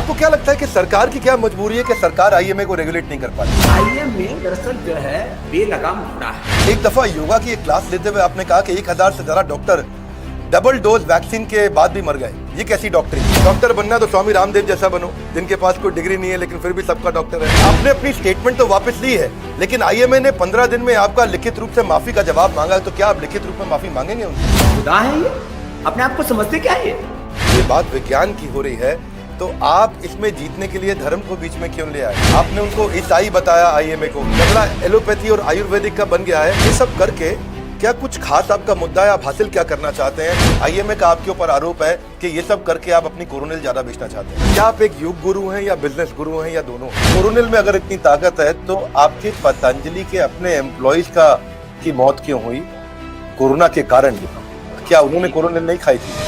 आपको क्या लगता है कि सरकार की क्या मजबूरी है कि सरकार आईएमए को रेगुलेट नहीं कर पाती? आईएमए दरअसल जो है बेलगाम घोड़ा है। एक दफा योगा की एक क्लास लेते हुए आपने कहा कि 1000 से ज्यादा डॉक्टर डबल डोज वैक्सीन के बाद भी मर गए। ये कैसी डॉक्टरी? डॉक्टर बनना तो स्वामी रामदेव जैसा बनो, जिनके पास कोई डिग्री नहीं है लेकिन फिर भी सबका डॉक्टर है। आपने अपनी स्टेटमेंट तो वापस ली है, लेकिन आईएमए ने 15 दिन में आपका लिखित रूप से माफी का जवाब मांगा, तो क्या आप लिखित रूप में माफी मांगेंगे उनसे? खुदा है ये, अपने आप को समझते क्या है ये बात विज्ञान की हो रही है, तो आप इसमें जीतने के लिए धर्म को बीच में क्यों ले आए? आपने उनको ईसाई बताया आईएमए को, झगड़ा एलोपैथी और आयुर्वेदिक का बन गया है। ये सब करके क्या कुछ खास आपका मुद्दा है? आप हासिल क्या करना चाहते हैं? आईएमए का आपके ऊपर आरोप है कि ये सब करके आप अपनी कोरोनिल ज्यादा बेचना चाहते हैं। क्या आप एक योग गुरु हैं या बिजनेस गुरु हैं या दोनों? कोरोनिल में अगर इतनी ताकत है तो आपके पतंजलि के अपने एम्प्लॉइज की मौत क्यों हुई कोरोना के कारण? क्या उन्होंने कोरोनिल नहीं खाई थी?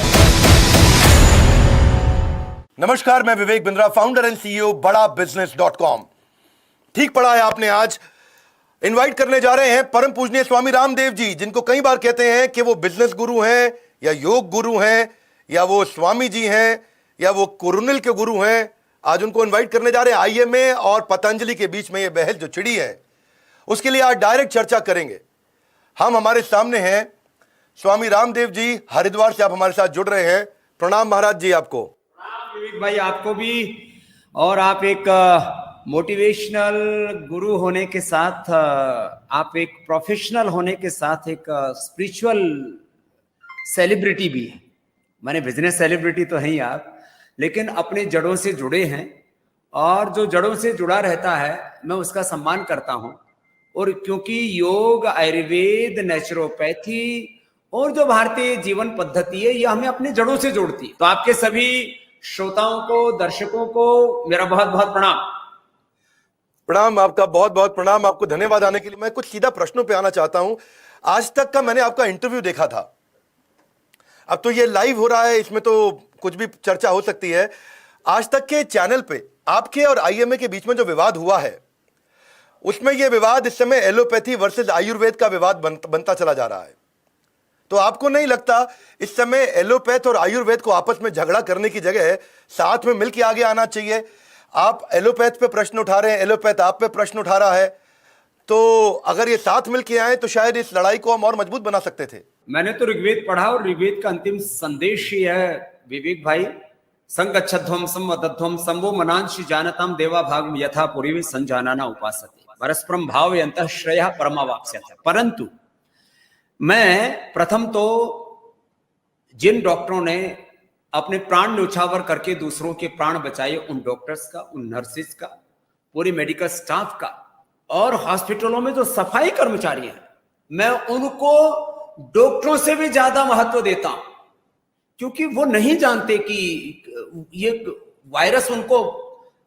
नमस्कार, मैं Vivek Bindra, founder and CEO बड़ाबिजनेस.com। ठीक पढ़ा है आपने। आज इनवाइट करने जा रहे हैं परम पूजनीय स्वामी रामदेव जी, जिनको कई बार कहते हैं कि वो बिजनेस गुरु हैं या योग गुरु हैं या वो स्वामी जी हैं या वो कोरोनिल के गुरु हैं। आज उनको इनवाइट करने जा रहे हैं। आईएमए और पतंजलि के बीच में ये बहस जो छिड़ी है उसके लिए आज डायरेक्ट चर्चा करेंगे। हमारे सामने हैं स्वामी रामदेव जी, हरिद्वार से आप हमारे साथ जुड़ रहे हैं। प्रणाम महाराज जी आपको। विवेक भाई, आपको भी। और आप एक मोटिवेशनल गुरु होने के साथ, आप एक प्रोफेशनल होने के साथ एक स्पिरिचुअल सेलिब्रिटी भी है। माने बिजनेस सेलिब्रिटी तो हैं ही आप, लेकिन अपने जड़ों से जुड़े हैं। और जो जड़ों से जुड़ा रहता है मैं उसका सम्मान करता हूं। और क्योंकि योग, आयुर्वेद, नेचुरोपैथी और जो भारतीय जीवन पद्धति है, यह हमें अपनी जड़ों से जोड़ती है। तो आपके सभी श्रोताओं को, दर्शकों को मेरा बहुत बहुत प्रणाम। प्रणाम, आपका बहुत बहुत प्रणाम। आपको धन्यवाद आने के लिए। मैं कुछ सीधा प्रश्नों पे आना चाहता हूं। आज तक का मैंने आपका इंटरव्यू देखा था, अब तो ये लाइव हो रहा है, इसमें तो कुछ भी चर्चा हो सकती है। आज तक के चैनल पे आपके और आईएमए के बीच में जो विवाद हुआ है, उसमें यह विवाद इस समय एलोपैथी वर्सेस आयुर्वेद का विवाद बनता चला जा रहा है। तो आपको नहीं लगता इस समय एलोपैथ और आयुर्वेद को आपस में झगड़ा करने की जगह साथ में मिलकर आगे आना चाहिए? आप एलोपैथ पे प्रश्न उठा रहे हैं, एलोपैथ आप पे प्रश्न उठा रहा है, तो अगर ये साथ मिलकर आए तो शायद इस लड़ाई को हम और मजबूत बना सकते थे। मैंने तो ऋग्वेद पढ़ा और ऋग्वेद का अंतिम संदेश ही है विवेक भाई, संगच्छध्वम संवदध्वम संभो मनांशि जानताम देवा भाग यथा पूर्वी संजानाना उपासते परस्परम भाव यंतः श्रेयः परमावाप्स्यते। परंतु मैं प्रथम तो जिन डॉक्टरों ने अपने प्राण न्यौछावर करके दूसरों के प्राण बचाए, उन डॉक्टर्स का, उन नर्सिस का, पूरी मेडिकल स्टाफ का, और हॉस्पिटलों में जो सफाई कर्मचारी हैं, मैं उनको डॉक्टरों से भी ज्यादा महत्व देता हूं। क्योंकि वो नहीं जानते कि ये वायरस उनको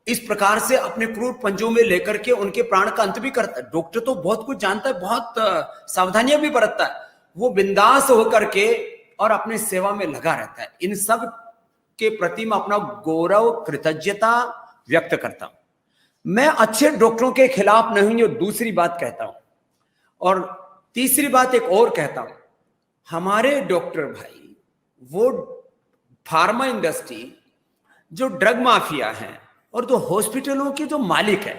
इस प्रकार से अपने क्रूर पंजों में लेकर के उनके प्राण का अंत भी करता है। डॉक्टर तो बहुत कुछ जानता है, बहुत सावधानियां भी बरतता है। वो बिंदास होकर के और अपने सेवा में लगा रहता है। इन सब के प्रति मैं अपना गौरव, कृतज्ञता व्यक्त करता हूं। मैं अच्छे डॉक्टरों के खिलाफ नहीं, और दूसरी बात कहता हूं, और तीसरी बात एक और कहता हूं, हमारे डॉक्टर भाई, वो फार्मा इंडस्ट्री, जो ड्रग माफिया है और जो हॉस्पिटलों के जो मालिक है,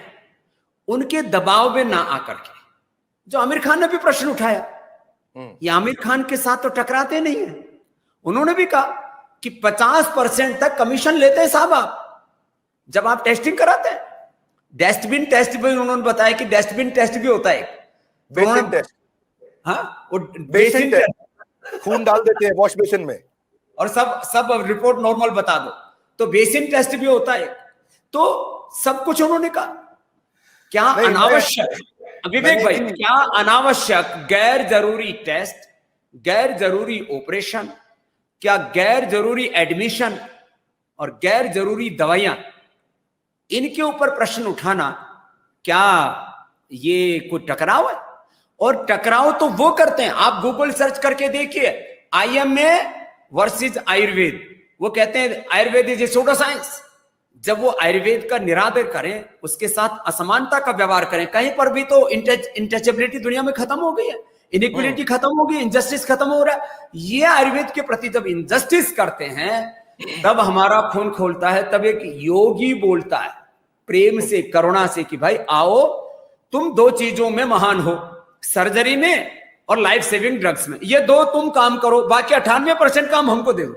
उनके दबाव में ना आकर के, जो आमिर खान ने भी प्रश्न उठाया, ये आमिर खान के साथ तो टकराते नहीं है। उन्होंने भी कहा कि 50% तक कमीशन लेते हैं साहब आप जब आप टेस्टिंग कराते हैं। डस्टबिन टेस्ट भी उन्होंने बताया कि डस्टबिन टेस्ट भी होता है, बेसिन टेस्ट। हाँ, वो बेसिन टेस्ट, खून डाल देते हैं वॉश बेसिन में और सब रिपोर्ट नॉर्मल बता दो, तो बेसिन टेस्ट भी होता है। तो सब कुछ उन्होंने कहा। क्या अनावश्यक, विवेक भाई, क्या अनावश्यक गैर जरूरी टेस्ट, गैर जरूरी ऑपरेशन, क्या गैर जरूरी एडमिशन और गैर जरूरी दवाइयां, इनके ऊपर प्रश्न उठाना, क्या ये कोई टकराव है? और टकराव तो वो करते हैं, आप गूगल सर्च करके देखिए, आईएमए वर्सेस आयुर्वेद। वो कहते हैं Ayurveda is a pseudo science. जब वो आयुर्वेद का निरादर करें, उसके साथ असमानता का व्यवहार करें, कहीं पर भी तो इंटचेबिलिटी दुनिया में खत्म हो गई है, इनइक्वालिटी खत्म हो गई, इनजस्टिस खत्म हो रहा है। ये आयुर्वेद के प्रति जब इनजस्टिस करते हैं तब हमारा फोन खोलता है, तब एक योगी बोलता है प्रेम से, करुणा से कि भाई आओ, तुम दो चीजों में महान हो, सर्जरी में और लाइफ सेविंग ड्रग्स में, ये दो तुम काम करो, बाकी 98% काम हमको दे दो।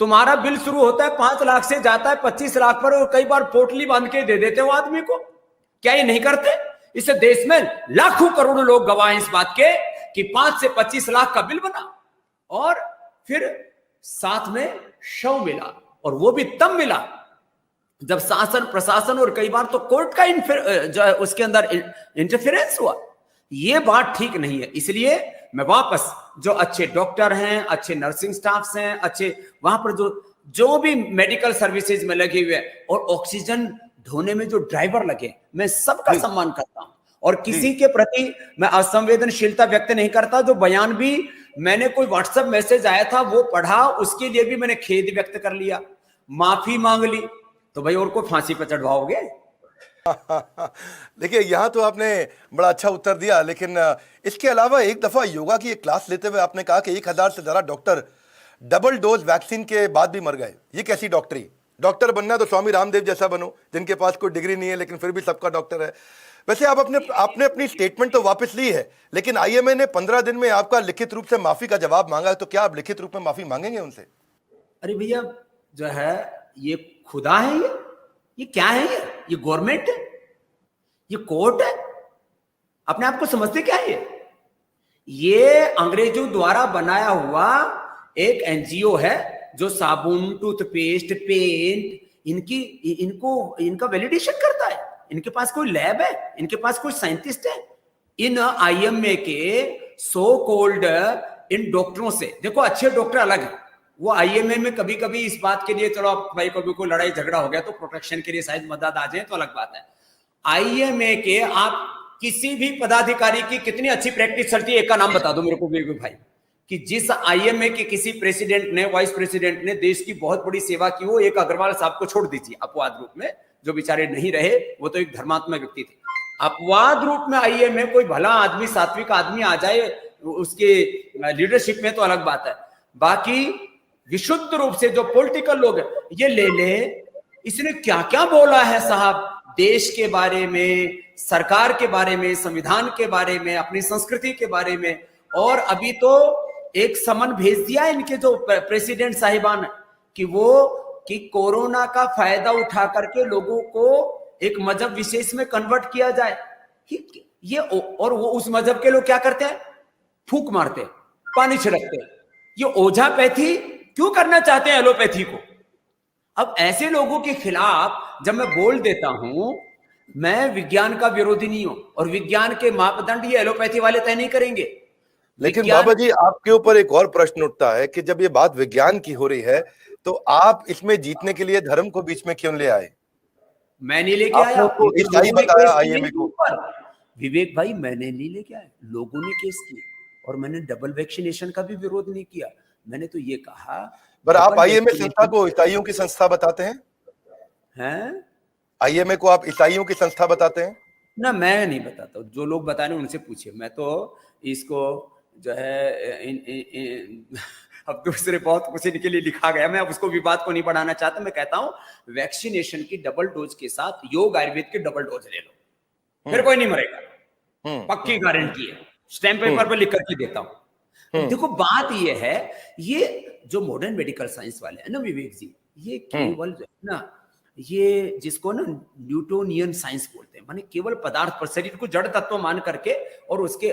तुम्हारा बिल शुरू होता है 5 लाख से, जाता है 25 लाख पर, और कई बार पोटली बांध के दे देते हो आदमी को। क्या ये नहीं करते? इस देश में लाखों करोड़ों लोग गवाह हैं इस बात के कि 5 से 25 लाख का बिल बना, और फिर साथ में शव मिला, और वो भी तब मिला जब शासन प्रशासन और कई बार तो कोर्ट का जो है उसके अंदर इंटरफेरेंस हुआ। ये बात ठीक नहीं है। इसलिए मैं वापस, जो अच्छे डॉक्टर हैं, अच्छे नर्सिंग स्टाफ्स हैं, अच्छे वहां पर जो भी मेडिकल सर्विसेज में लगे हुए हैं, और ऑक्सीजन ढोने में जो ड्राइवर लगे, मैं सबका सम्मान करता हूं, और किसी के प्रति मैं असंवेदनशीलता व्यक्त नहीं करता। जो बयान भी मैंने, कोई व्हाट्सएप मैसेज आया था वो पढ़ा, उसके लिए भी मैंने खेद व्यक्त कर लिया, माफी मांग ली, तो भाई और को फांसी पर चढ़वाओगे? देखिए, यहां तो आपने बड़ा अच्छा उत्तर दिया, लेकिन इसके अलावा एक दफा योगा की एक क्लास लेते हुए आपने कहा कि 1000 से ज्यादा डॉक्टर डबल डोज वैक्सीन के बाद भी मर गए। ये कैसी डॉक्टरी? डॉक्टर बनना है तो स्वामी रामदेव जैसा बनो, जिनके पास कोई डिग्री नहीं है लेकिन फिर भी सबका डॉक्टर है। वैसे आपने अपनी स्टेटमेंट तो वापस ली है, लेकिन आईएमए ने 15 दिन में आपका लिखित रूप से माफी का जवाब मांगा है, तो क्या आप लिखित रूप में माफी मांगेंगे उनसे? अरे भैया, जो है ये खुदा है, ये क्या है? ये गवर्नमेंट है, ये कोर्ट है? अपने आप को समझते क्या है? ये अंग्रेजों द्वारा बनाया हुआ एक एनजीओ है जो साबुन, टूथपेस्ट, पेंट इनका वैलिडेशन करता है। इनके पास कोई लैब है? इनके पास कोई साइंटिस्ट है? इन आईएमए के सो कोल्ड इन डॉक्टरों से, देखो अच्छे डॉक्टर अलग है, वो आईएमए में कभी कभी इस बात के लिए, चलो भाई कभी कोई लड़ाई झगड़ा हो गया तो प्रोटेक्शन के लिए शायद मदद आ जाए तो अलग बात है। आईएमए के आप किसी भी पदाधिकारी की कितनी अच्छी प्रैक्टिस चलती है, एक का नाम बता दो मेरे को भाई, कि जिस आईएमए के किसी प्रेसिडेंट ने, वाइस प्रेसिडेंट ने देश की बहुत बड़ी सेवा की हो। एक अग्रवाल साहब को छोड़ दीजिए अपवाद रूप में, जो बेचारे नहीं रहे, वो तो एक धर्मात्मा व्यक्ति थे। अपवाद रूप में आईएमए कोई भला आदमी, सात्विक आदमी आ जाए उसके लीडरशिप में तो अलग बात है। बाकी विशुद्ध रूप से जो पॉलिटिकल लोग हैं, ये ले इसने क्या क्या बोला है साहब, देश के बारे में, सरकार के बारे में, संविधान के बारे में, अपनी संस्कृति के बारे में। और अभी तो एक समन भेज दिया इनके जो प्रेसिडेंट साहिबान कि कोरोना का फायदा उठा करके लोगों को एक मजहब विशेष में कन्वर्ट किया जाए। ये और वो उस मजहब के लोग क्या करते हैं? फूंक मारते, पानी छिड़कते। ये ओझापैथी क्यों करना चाहते हैं एलोपैथी को? अब ऐसे लोगों के खिलाफ जब मैं बोल देता हूं, मैं विज्ञान का विरोधी नहीं हूं, और विज्ञान के मापदंड ये एलोपैथी वाले तय नहीं करेंगे। लेकिन बाबा जी, आपके ऊपर एक और प्रश्न उठता है कि जब ये बात विज्ञान की हो रही है तो आप इसमें जीतने के लिए धर्म को बीच में क्यों ले आए? मैं नहीं लेके आया, ईसाई बताया आईएमए को। विवेक भाई, मैंने नहीं लेके आया, लोगों ने केस किया। और मैंने डबल वैक्सीनेशन का भी विरोध नहीं किया। मैंने तो ये कहा, पर आप आईएमए संस्था को ईसाइयों की संस्था बताते हैं? आईएमए को आप ईसाइयों की संस्था बताते हैं? ना, मैं नहीं बताता, जो लोग बता रहे हैं उनसे पूछिए। मैं तो इसको जो है अब दूसरे बहुत कुछ इनके लिए लिखा गया, मैं अब उसको विवाद को नहीं बढ़ाना चाहता। मैं कहता हूं वैक्सीनेशन की डबल डोज के साथ योग आयुर्वेद की डबल डोज ले लो, फिर कोई नहीं मरेगा, पक्की गारंटी है, स्टैम्प पेपर पर लिख करके देता हूं। देखो बात ये है, ये जो मॉडर्न मेडिकल साइंस वाले हैं ना विवेक जी, ये केवल जो है ना, ये जिसको ना न्यूटोनियन साइंस बोलते हैं, माने केवल पदार्थ पर, शरीर को जड़ तत्व मान करके और उसके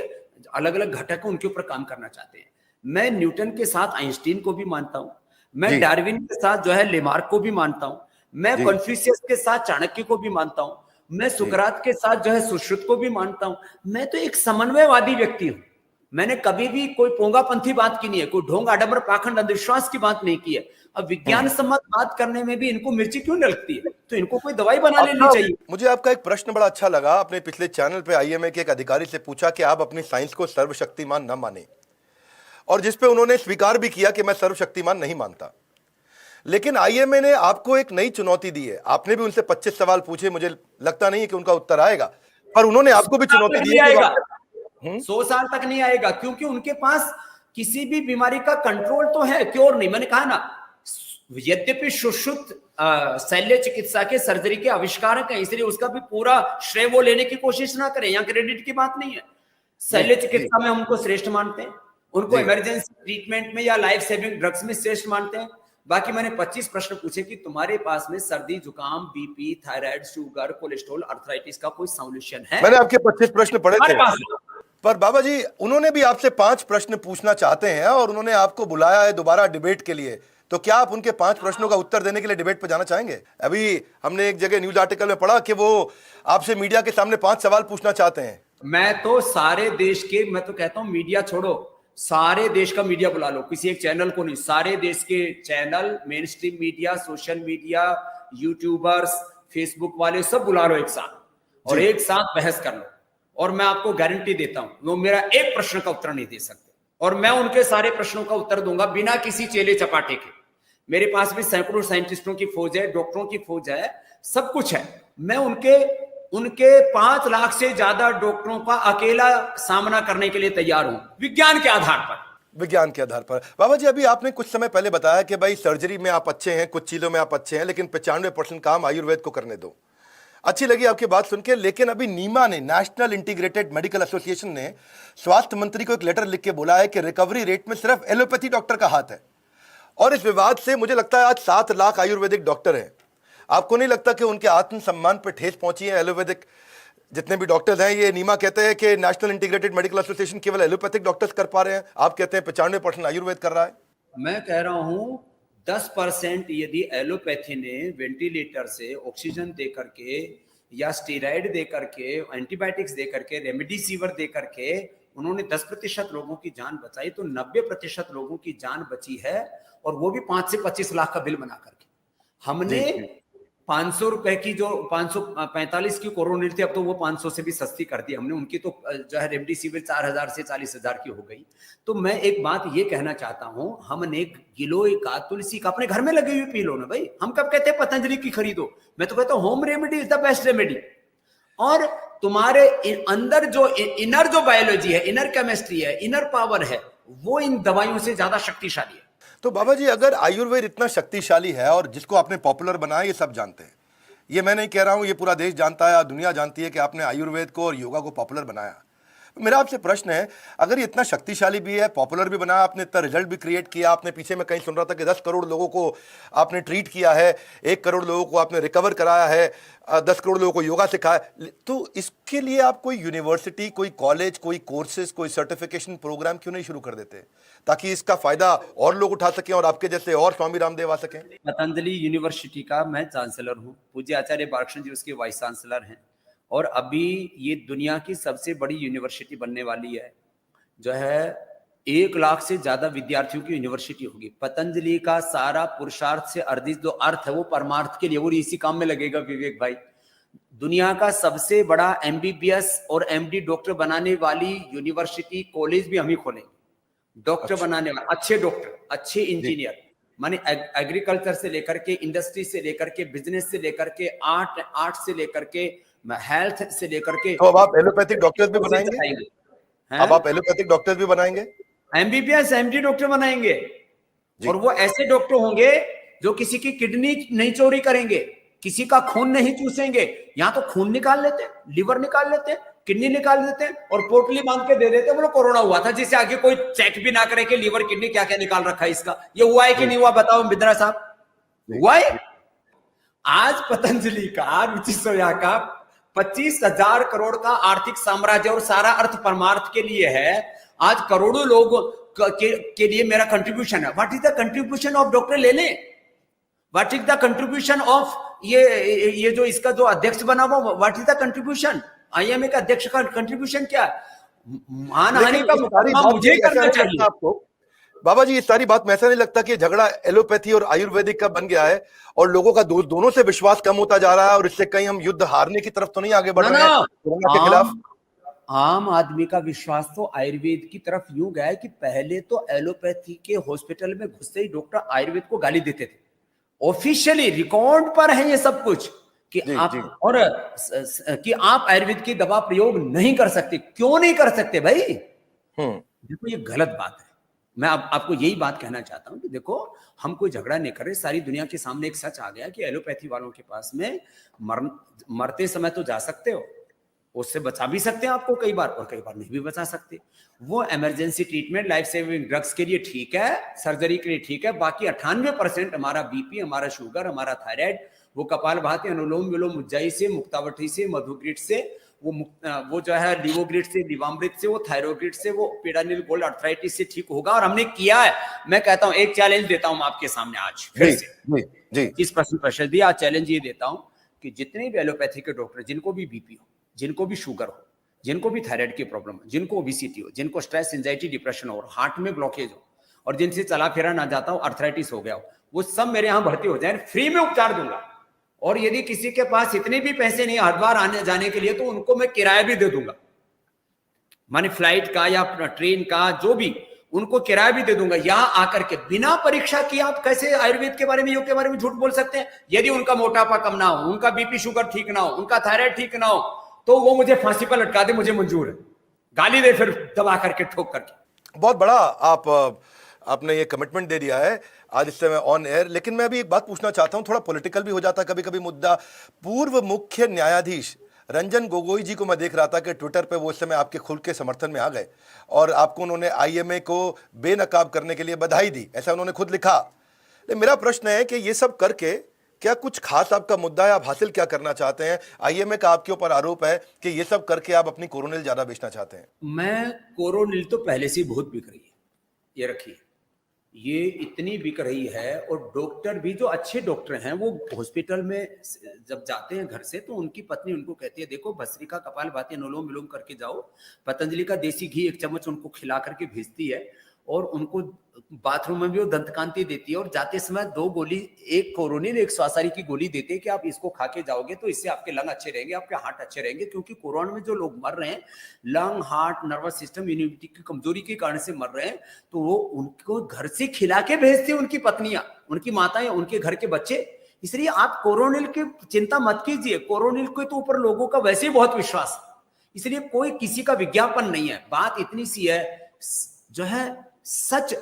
अलग अलग घटक उनके ऊपर काम करना चाहते हैं। मैं न्यूटन के साथ आइंस्टीन को भी मानता हूं, मैं डार्विन के साथ जो है लेमार्क को भी मानता हूं, मैं कन्फ्यूशियस के साथ चाणक्य को भी मानता हूं, मैं सुकरात के साथ जो है सुश्रुत को भी मानता हूं। मैं तो एक समन्वयवादी व्यक्ति हूं। मैंने कभी भी कोई पोंगापंथी बात की नहीं है, कोई ढोंग आडंबर पाखंड अंधविश्वास की बात नहीं की है। अब विज्ञान सम्मत बात करने में भी इनको मिर्ची क्यों लगती है? तो इनको कोई दवाई बना लेनी चाहिए। मुझे आपका एक प्रश्न बड़ा अच्छा लगा। आपने पिछले चैनल पे आईएमए के एक अधिकारी से पूछा कि आप अपनी साइंस को सर्वशक्तिमान न माने, और जिसपे उन्होंने स्वीकार भी किया कि मैं सर्वशक्तिमान नहीं मानता। लेकिन आईएमए ने आपको एक नई चुनौती दी है। आपने भी उनसे 25 सवाल पूछे, मुझे लगता नहीं है कि उनका उत्तर आएगा, पर उन्होंने आपको भी चुनौती दी है। 100 साल तक नहीं आएगा, क्योंकि उनके पास किसी भी बीमारी का कंट्रोल तो है, क्योर नहीं। मैंने कहा ना, यद्यपि सुश्रुत शल्य चिकित्सा के सर्जरी के आविष्कारक है, इसलिए उसका भी पूरा श्रेय वो लेने की कोशिश ना करें, यहाँ क्रेडिट की बात नहीं है। शल्य चिकित्सा में उनको श्रेष्ठ मानते हैं, उनको इमरजेंसी ट्रीटमेंट में या लाइफ सेविंग ड्रग्स में श्रेष्ठ मानते हैं। बाकी मैंने 25 प्रश्न पूछे कि तुम्हारे पास में सर्दी, जुकाम, BP, thyroid, sugar, cholesterol, arthritis का कोई सॉल्यूशन है? मैंने आपके 25 प्रश्न पढ़े थे, पास पर बाबा जी उन्होंने भी आपसे 5 प्रश्न पूछना चाहते हैं और उन्होंने आपको बुलाया है दोबारा डिबेट के लिए, तो क्या आप उनके 5 प्रश्नों का उत्तर देने के लिए डिबेट पर जाना चाहेंगे? अभी हमने एक जगह न्यूज आर्टिकल में पढ़ा कि वो आपसे मीडिया के सामने 5 सवाल पूछना चाहते हैं। मैं तो सारे देश के, मैं तो कहता हूं मीडिया छोड़ो, सारे देश का मीडिया बुला लो, किसी एक चैनल को नहीं, सारे देश के channel, main stream media, social media, YouTubers, Facebook वाले सब बुला लो एक साथ और एक साथ बहस कर लो, और मैं आपको गारंटी देता हूं वो मेरा एक प्रश्न का उत्तर नहीं दे सकते, और मैं उनके सारे प्रश्नों का उत्तर दूंगा बिना किसी चेले चपाटे के। मेरे पास भी सैकड़ों साइंटिस्टों की फौज है, डॉक्टरों की फौज है, सब कुछ है। मैं उनके 5 लाख से ज्यादा डॉक्टरों का अकेला सामना करने के लिए तैयार हूं, विज्ञान के आधार पर। विज्ञान के आधार पर। बाबा जी अभी आपने कुछ समय पहले बताया कि भाई सर्जरी में आप अच्छे हैं, कुछ चीजों में आप अच्छे हैं, लेकिन 95% काम आयुर्वेद को करने दो। अच्छी लगी आपकी बात सुन के, लेकिन अभी नीमा ने, नेशनल इंटीग्रेटेड मेडिकल एसोसिएशन ने स्वास्थ्य मंत्री को एक लेटर लिख के बोला है कि रिकवरी रेट में सिर्फ एलोपैथी डॉक्टर का हाथ है, और इस विवाद से मुझे लगता है आज 7 लाख आयुर्वेदिक डॉक्टर हैं। आपको नहीं लगता कि उनके आत्मसम्मान पर ठेस पहुंची है? एलोपैथिक जितने भी डॉक्टर्स हैं, ये नीमा कहते हैं कि नेशनल इंटीग्रेटेड मेडिकल एसोसिएशन केवल एलोपैथिक डॉक्टर्स कर पा रहे हैं, आप कहते हैं 95% आयुर्वेद कर रहा है। मैं कह रहा हूं 10% यदि एलोपैथी ने वेंटिलेटर से ऑक्सीजन दे करके या स्टेरॉइड दे करके, एंटीबायोटिक्स दे करके, रेमडेसिविर दे करके उन्होंने 10% लोगों की जान बचाई, तो 90% लोगों की जान बची है, और वो भी 5 से 25 लाख का बिल बना करके। हमने 500 रुपए की जो 545 की कोरोनिल थी, अब तो वो 500 से भी सस्ती कर दी हमने, उनकी तो जो है रेमडेसिविर 4000 से 40,000 की हो गई। तो मैं एक बात ये कहना चाहता हूं, हमने गिलोय का, तुलसी का अपने घर में लगे हुए पी लो ना भाई। हम कब कहते हैं पतंजलि की खरीदो? मैं तो कहता हूं home remedy is the best remedy. और तुम्हारे अंदर जो इनर जो बायोलॉजी है, इनर केमिस्ट्री है, इनर पावर है, वो इन दवाइयों से ज्यादा शक्तिशाली है। तो बाबा जी अगर आयुर्वेद इतना शक्तिशाली है और जिसको आपने पॉपुलर बनाया, ये सब जानते हैं, ये मैं नहीं कह रहा हूं, ये पूरा देश जानता है, दुनिया जानती है कि आपने आयुर्वेद को और योगा को पॉपुलर बनाया। मेरा आपसे प्रश्न है, अगर ये इतना शक्तिशाली भी है, पॉपुलर भी बनाया, आपने इतना रिजल्ट भी क्रिएट किया, आपने पीछे में कहीं सुन रहा था कि 10 करोड़ लोगों को आपने ट्रीट किया है, 1 करोड़ लोगों को आपने रिकवर कराया है, 10 करोड़ लोगों को योगा सिखाया, तो इसके लिए आप कोई यूनिवर्सिटी, कोई कॉलेज, कोई कोर्सेज, कोई सर्टिफिकेशन प्रोग्राम क्यों नहीं शुरू कर देते, ताकि इसका फायदा और लोग उठा सकें और आपके जैसे और स्वामी रामदेव आ सकें? पतंजलि यूनिवर्सिटी का मैं चांसलर हूँ, पूज्य आचार्य बालकृष्ण जी उसके वाइस चांसलर हैं, और अभी ये दुनिया की सबसे बड़ी यूनिवर्सिटी बनने वाली है, जो है 1 लाख से ज्यादा विद्यार्थियों की यूनिवर्सिटी होगी। पतंजलि का सारा पुरुषार्थ से अर्जित जो अर्थ है वो परमार्थ के लिए, वो इसी काम में लगेगा विवेक भाई। दुनिया का सबसे बड़ा MBBS और MD डॉक्टर बनाने वाली यूनिवर्सिटी, कॉलेज भी हम ही खोलेंगे, डॉक्टर बनाने वाले, अच्छे डॉक्टर, अच्छे इंजीनियर, माने एग्रीकल्चर से लेकर के, इंडस्ट्री से लेकर के, बिजनेस से लेकर के, आर्ट से लेकर के, हेल्थ से लेकर के। तो अब आप एलोपैथिक डॉक्टर्स भी बनाएंगे? अब आप एलोपैथिक डॉक्टर्स भी बनाएंगे? MBBS MD डॉक्टर बनाएंगे, और वो ऐसे डॉक्टर होंगे जो किसी की किडनी नहीं चोरी करेंगे, किसी का खून नहीं चूसेंगे। यहाँ तो खून निकाल लेते, लिवर निकाल लेते, किडनी निकाल देते और पोटली बांध के दे देते, बोलो कोरोना हुआ था, जिससे आगे कोई चेक भी ना करे कि लिवर किडनी क्या क्या निकाल रखा है इसका। ये हुआ है कि नहीं हुआ बताओ बिंद्रा साहब? हुआ है। आज पतंजलि का, रुचि सोया का 25,000 करोड़ का आर्थिक साम्राज्य, और सारा अर्थ परमार्थ के लिए है। आज करोड़ों लोगों के लिए मेरा कंट्रीब्यूशन है। What is the contribution of doctor लेने? What is the contribution of ये जो इसका जो अध्यक्ष बना हुआ, what is the contribution? IMA का अध्यक्ष का कंट्रीब्यूशन क्या? मानहानि का मुकाबला मुझे करना चाहिए आपको। बाबा जी, ये सारी बात में ऐसा नहीं लगता कि झगड़ा एलोपैथी और आयुर्वेदिक का बन गया है और लोगों का दोनों से विश्वास कम होता जा रहा है, और इससे कहीं हम युद्ध हारने की तरफ तो नहीं आगे बढ़ रहे हैं कोरोना के खिलाफ? आम आदमी का विश्वास तो आयुर्वेद की तरफ यूं गया है कि पहले तो एलोपैथी के हॉस्पिटल में घुसते ही डॉक्टर आयुर्वेद को गाली देते थे। ऑफिशियली रिकॉर्ड पर है ये सब कुछ कि आप और कि आप आयुर्वेद की दवा प्रयोग नहीं कर सकते। क्यों नहीं कर सकते भाई? देखो ये गलत बात है। मैं आपको यही बात कहना चाहता हूं कि देखो, हम कोई झगड़ा नहीं कर रहे, सारी दुनिया के सामने एक सच आ गया कि एलोपैथी वालों के पास में मरते समय तो जा सकते हो, उससे बचा भी सकते हैं आपको कई बार, और कई बार नहीं भी बचा सकते। वो emergency treatment, life saving drugs के लिए ठीक है, सर्जरी के लिए ठीक है, बाकी 98% हमारा बीपी, हमारा शुगर, हमारा थायराइड, वो कपालभाति, अनुलोम विलोम, उज्जाई से, मुक्तावटी से, मधुग्रीट से, वो जो है लिवोग्रिड से, लिवामृत से, वो थायरोग्रिड से, वो पेडानिल गोल्ड अर्थराइटिस से ठीक होगा, और हमने किया है। मैं कहता हूं, एक चैलेंज देता हूं आपके सामने आज फिर से, जी इस प्रश्न पर दिया चैलेंज ये देता हूं कि जितने भी एलोपैथी के डॉक्टर, जिनको भी बीपी हो, जिनको भी शुगर हो, जिनको भी थायराइड की प्रॉब्लम हो, जिनको ओबेसिटी हो, जिनको स्ट्रेस, एंजाइटी, डिप्रेशन हो, हार्ट में ब्लॉकेज हो, और जिनसे चला फिरा ना जाता हो, अर्थराइटिस हो गया हो, वो सब मेरे यहां भर्ती हो जाए, फ्री में उपचार दूंगा। और यदि किसी के पास इतने भी पैसे नहीं हरिद्वार आने जाने के लिए, तो उनको मैं किराया भी दे दूंगा, माने फ्लाइट का या ट्रेन का, जो भी, उनको किराया भी दे दूंगा। यहां आकर के बिना परीक्षा किए आप कैसे आयुर्वेद के बारे में, योग के बारे में झूठ बोल सकते हैं? यदि उनका मोटापा कम ना हो, उनका बीपी शुगर ठीक ना हो, उनका थायराइड ठीक ना हो, तो वो मुझे फांसी पर लटका दे, मुझे मंजूर है, गाली दे फिर दबा करके, ठोक करके। बहुत बड़ा आपने ये कमिटमेंट दे दिया है आज इस समय ऑन एयर। लेकिन मैं अभी एक बात पूछना चाहता हूं, थोड़ा पॉलिटिकल भी हो जाता कभी कभी मुद्दा। पूर्व मुख्य न्यायाधीश रंजन गोगोई जी को मैं देख रहा था कि ट्विटर पे वो उस समय आपके खुल के समर्थन में आ गए, और आपको उन्होंने आईएमए को बेनकाब करने के लिए बधाई दी, ऐसा उन्होंने खुद लिखा। लेकिन मेरा प्रश्न है कि ये सब करके क्या कुछ खास आपका मुद्दा है? आप हासिल क्या करना चाहते हैं? आईएमए का आपके ऊपर आरोप है कि ये सब करके आप अपनी कोरोनिल ज्यादा बेचना चाहते हैं। मैं कोरोनिल तो पहले से बहुत बिक रही है, ये रखिए, ये इतनी बिक रही है। और डॉक्टर भी, जो अच्छे डॉक्टर हैं, वो हॉस्पिटल में जब जाते हैं घर से, तो उनकी पत्नी उनको कहती है, देखो भस्त्रिका, कपालभाति, अनुलोम विलोम करके जाओ, पतंजलि का देसी घी 1 चम्मच उनको खिला करके भेजती है, और उनको बाथरूम में भी वो दंतकांति देती है, और जाते समय 2 गोली, एक कोरोनिल, एक स्वासारी की गोली देते हैं कि आप इसको खा के जाओगे तो इससे आपके लंग अच्छे रहेंगे, आपके हार्ट अच्छे रहेंगे। क्योंकि कोरोना में जो लोग मर रहे हैं, lung, heart, nervous system, immunity की कमजोरी के कारण से मर रहे हैं, तो वो उनको घर से खिला के भेजते हैं, उनकी पत्नियां, उनकी माताएं, उनके घर के बच्चे। इसलिए आप कोरोनिल की चिंता मत कीजिए, कोरोनिल के तो ऊपर लोगों का वैसे ही बहुत विश्वास है, इसलिए कोई किसी का विज्ञापन नहीं है। बात इतनी सी है, जो है सच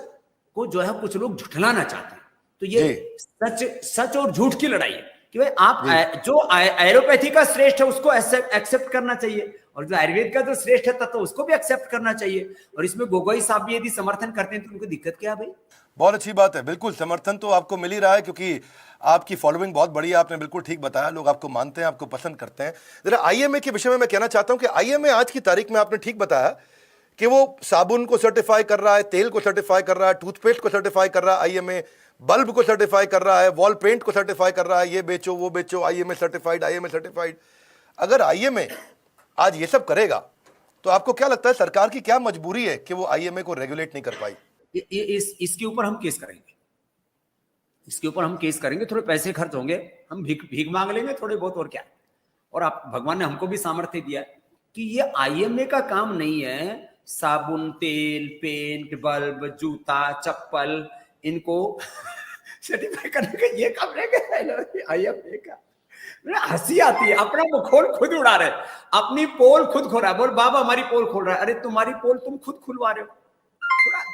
को जो है कुछ लोग झुठलाना चाहते हैं, तो ये सच और झूठ की लड़ाई है कि भाई आप जो एलोपैथी का श्रेष्ठ है उसको एक्सेप्ट करना चाहिए, और जो आयुर्वेद का जो श्रेष्ठ है तो उसको भी एक्सेप्ट करना चाहिए। और इसमें गोगोई साहब भी यदि समर्थन करते हैं तो उनको दिक्कत क्या है भाई? बहुत अच्छी बात है, बिल्कुल समर्थन तो आपको मिल ही रहा है, क्योंकि आपकी फॉलोइंग बहुत बड़ी है। आपने बिल्कुल ठीक बताया, लोग आपको मानते हैं, आपको पसंद करते हैं। जरा आईएमए के विषय में मैं कहना चाहता हूं कि आईएमए आज की तारीख में, आपने ठीक बताया कि वो साबुन को सर्टिफाई कर रहा है, तेल को सर्टिफाई कर रहा है, टूथपेस्ट को सर्टिफाई कर रहा है आईएमए, बल्ब को सर्टिफाई कर रहा है, वॉल पेंट को सर्टिफाई कर रहा है, ये बेचो वो बेचो, आईएमए सर्टिफाइड, आईएमए सर्टिफाइड। अगर आईएमए आज ये सब करेगा तो आपको क्या लगता है सरकार की क्या मजबूरी है कि वो आईएमए को रेगुलेट नहीं कर पाई? इसके ऊपर हम केस करेंगे, इसके ऊपर हम केस करेंगे। थोड़े पैसे खर्च होंगे, हम भीख मांग लेंगे थोड़े बहुत, और क्या। और आप, भगवान ने हमको भी सामर्थ्य दिया कि ये आईएमए का काम नहीं है साबुन, तेल, पेंट, बल्ब, जूता, चप्पल, इनको सर्टिफाई करने का ये काम रहेगा आईएमए का। हंसी आती है, अपना मुखोल खुद उड़ा रहे, अपनी पोल खुद खोल रहा है। बोल बाबा हमारी पोल खोल रहा है, अरे तुम्हारी पोल तुम खुद खुलवा रहे हो।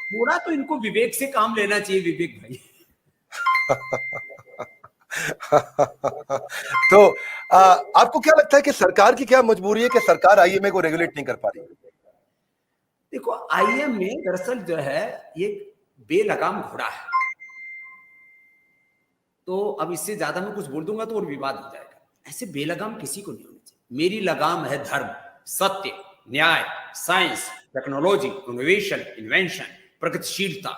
थोड़ा तो इनको विवेक से काम लेना चाहिए, विवेक भाई। तो आपको क्या लगता है कि सरकार की क्या मजबूरी है कि सरकार आईएमए को रेगुलेट नहीं कर पा रही? देखो, आईएमए दरअसल जो है ये बेलगाम घोड़ा है, तो अब इससे ज्यादा मैं कुछ बोल दूंगा तो और विवाद हो जाएगा। ऐसे बेलगाम किसी को नहीं होनी चाहिए। मेरी लगाम है धर्म, सत्य, न्याय, साइंस, टेक्नोलॉजी, इनोवेशन, इन्वेंशन, प्रगतिशीलता,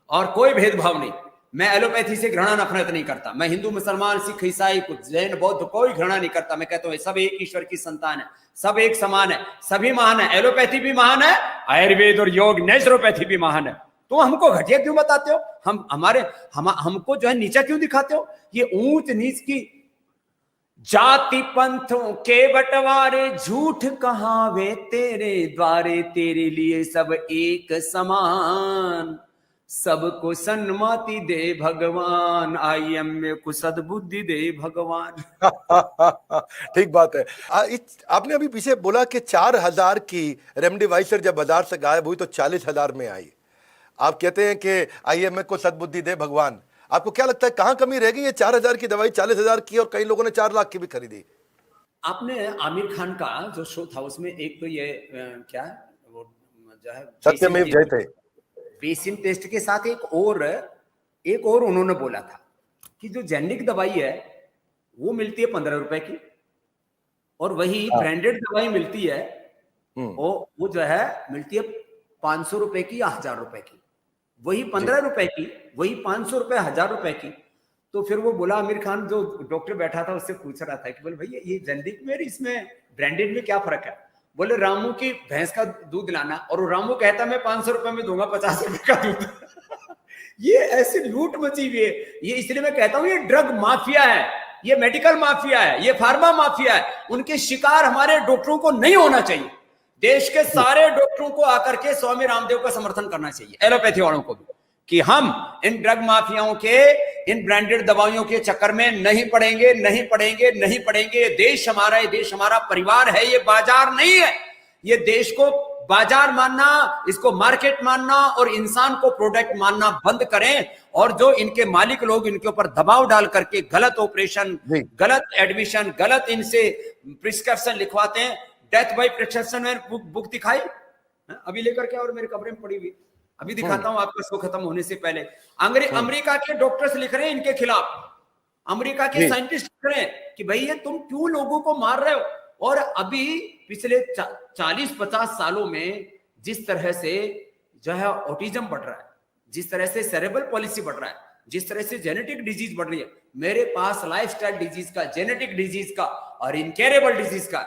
और कोई भेदभाव नहीं। मैं एलोपैथी से घृणा नफरत नहीं करता। मैं हिंदू, मुसलमान, सिख, ईसाई, कुछ जैन, बौद्ध, कोई घृणा नहीं करता। मैं कहता हूं सब एक ईश्वर की संतान है, सब एक समान है, सभी महान है। एलोपैथी भी महान है, आयुर्वेद और योग, नेचुरोपैथी भी महान है। तो हमको घटिया क्यों बताते हो? हमको जो है नीचा क्यों दिखाते हो? ये ऊंच नीच की जाति पंथों के बंटवारे, झूठ कहावे तेरे द्वारे, तेरे लिए सब एक समान, सबको सन्मति दे भगवान, आईएमए को सद्बुद्धि दे भगवान। ठीक बात है। आपने अभी पीछे बोला कि 4000 की रेमडेसिविर जब बाजार से गायब हुई तो 40,000 में आई। आप कहते हैं कि आईएमए को सद्बुद्धि दे भगवान, आपको क्या लगता है कहां कमी रह गई? ये 4,000 की दवाई 40,000 की और कई लोगों ने 4 लाख की भी खरीदी। आपने आमिर खान का जो शो था उसमें एक तो ये क्या वो जो है सत्यमेव जयते। बेसिन टेस्ट के साथ एक और उन्होंने बोला था कि जो जेनेरिक दवाई है वो मिलती है 15 रुपए की, और वही ब्रांडेड दवाई मिलती है वो जो है मिलती है 500 रुपए की या 1000 रुपए की। वही 15 रुपए की, वही 500 रुपए 1000 रुपए की। तो फिर वो बोला, आमिर खान जो डॉक्टर बैठा था उससे पूछ रहा था कि बोले भैया ये जेनेरिक में इसमें ब्रांडेड में क्या फर्क है? बोले रामू की भैंस का दूध लाना, और वो रामू कहता मैं 500 रुपए में दूंगा 50 रुपए का दूध। ये ऐसी लूट मची हुई है। ये इसलिए मैं कहता हूं ये ड्रग माफिया है, ये मेडिकल माफिया है, ये फार्मा माफिया है। उनके शिकार हमारे डॉक्टरों को नहीं होना चाहिए। देश के सारे डॉक्टरों को आकर के स्वामी रामदेव का समर्थन करना चाहिए, एलोपैथी वालों को भी, कि हम इन ड्रग माफियाओं के, इन ब्रांडेड दवाइयों के चक्कर में नहीं पड़ेंगे, नहीं पड़ेंगे, नहीं पड़ेंगे। देश हमारा, ये देश हमारा परिवार है, ये बाजार नहीं है। ये देश को बाजार मानना, इसको मार्केट मानना और इंसान को प्रोडक्ट मानना बंद करें। और जो इनके मालिक लोग इनके ऊपर दबाव डाल करके गलत ऑपरेशन, गलत एडमिशन, गलत इनसे प्रिस्क्रिप्शन लिखवाते हैं, डेथ बाय प्रिस्क्रिप्शन में बुक दिखाई अभी लेकर के, और मेरे कमरे में पड़ी हुई, अभी दिखाता हूं आपका शो खत्म होने से पहले। अमेरिका के डॉक्टर्स लिख रहे हैं इनके खिलाफ, अमेरिका के साइंटिस्ट लिख रहे हैं कि भैया तुम क्यों लोगों को मार रहे हो। और अभी पिछले 40-50 सालों में जिस तरह से जो है ऑटिज्म बढ़ रहा है, जिस तरह से सेरेब्रल पॉलिसी बढ़ रहा है, जिस तरह से जेनेटिक डिजीज बढ़ रही है, मेरे पास लाइफस्टाइल डिजीज का, जेनेटिक डिजीज का और इनकेरेबल डिजीज का,